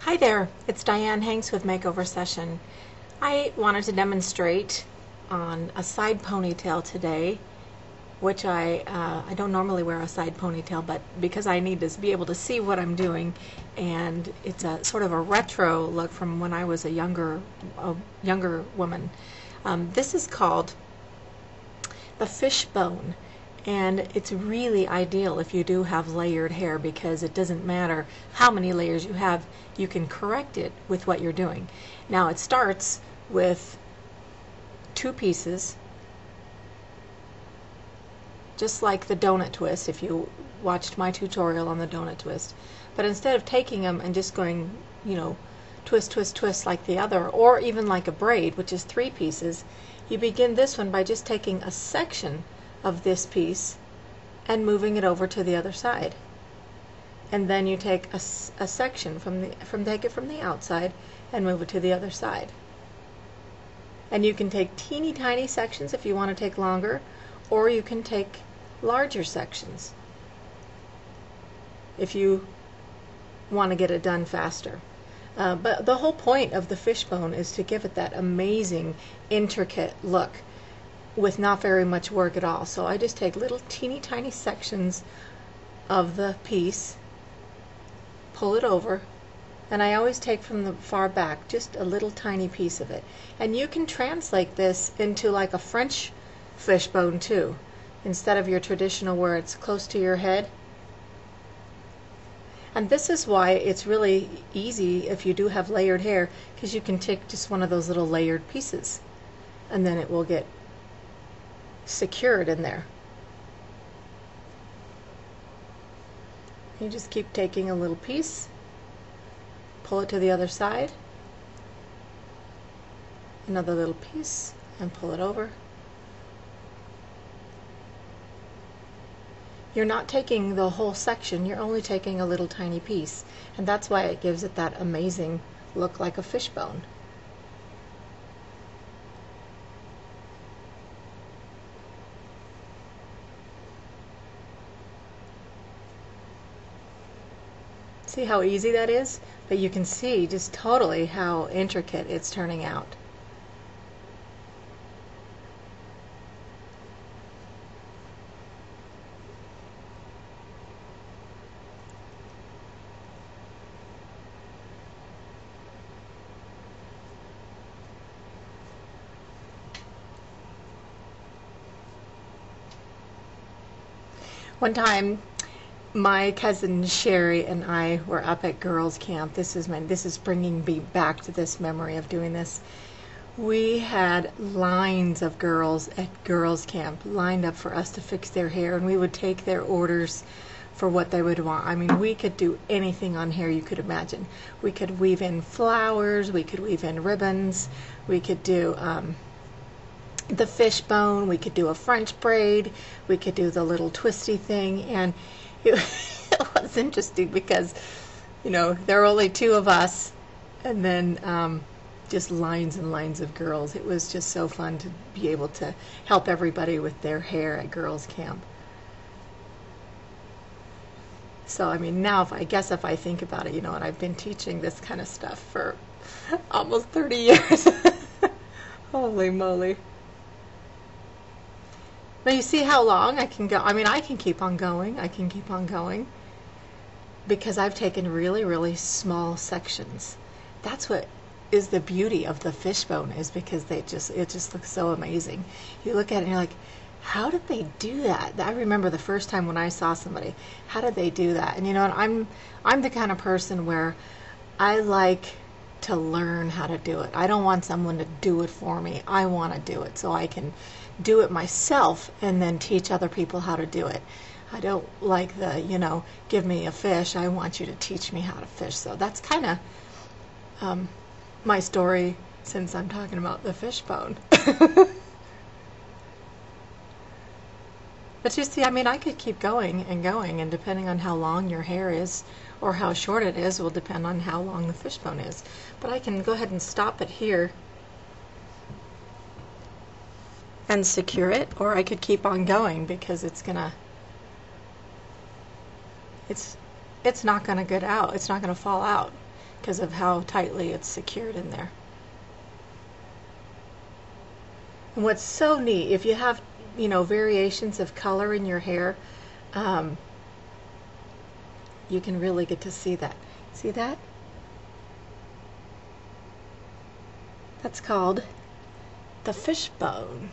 Hi there, it's Dianne Hanks with Makeover Session. I wanted to demonstrate on a side ponytail today, which I don't normally wear a side ponytail, but because I need to be able to see what I'm doing, and it's a sort of a retro look from when I was a younger woman. This is called the Fishbone. And it's really ideal if you do have layered hair, because it doesn't matter how many layers you have, you can correct it with what you're doing. Now it starts with two pieces, just like the donut twist if you watched my tutorial on the donut twist. But instead of taking them and just going, twist, twist, twist like the other, or even like a braid, which is three pieces, you begin this one by just taking a section of this piece and moving it over to the other side, and then you take a section take it from the outside and move it to the other side. And you can take teeny tiny sections if you want to take longer, or you can take larger sections if you want to get it done faster. But the whole point of the fishbone is to give it that amazing intricate look with not very much work at all. So I just take little teeny tiny sections of the piece, pull it over, and I always take from the far back just a little tiny piece of it. And you can translate this into like a French fishbone too, instead of your traditional where it's close to your head. And this is why it's really easy if you do have layered hair, because you can take just one of those little layered pieces and then it will get secured in there. You just keep taking a little piece, pull it to the other side, another little piece, and pull it over. You're not taking the whole section, you're only taking a little tiny piece, and that's why it gives it that amazing look like a fishbone. See how easy that is? But you can see just totally how intricate it's turning out. One time, my cousin Sherry and I were up at girls' camp. This is bringing me back to this memory of doing this. We had lines of girls at girls' camp lined up for us to fix their hair, and we would take their orders for what they would want. I mean, we could do anything on hair you could imagine. We could weave in flowers, we could weave in ribbons, we could do the fishbone, we could do a French braid, we could do the little twisty thing, and it was interesting because, there were only two of us, and then just lines and lines of girls. It was just so fun to be able to help everybody with their hair at girls' camp. So, I mean, now if I think about it, and I've been teaching this kind of stuff for almost 30 years. Holy moly. Now you see how long I can go. I mean, I can keep on going. I can keep on going because I've taken really, really small sections. That's what is the beauty of the fishbone, is because it just looks so amazing. You look at it and you're like, how did they do that? I remember the first time when I saw somebody, how did they do that? And I'm the kind of person where I like to learn how to do it. I don't want someone to do it for me. I want to do it so I can do it myself and then teach other people how to do it. I don't like the, give me a fish, I want you to teach me how to fish. So that's kind of my story, since I'm talking about the fishbone. But you see, I mean, I could keep going and going, and depending on how long your hair is or how short it is will depend on how long the fishbone is. But I can go ahead and stop it here and secure it, or I could keep on going because it's not gonna get out. It's not gonna fall out. because of how tightly it's secured in there. And what's so neat, if you have, variations of color in your hair, you can really get to see that. See that? That's called the fishbone.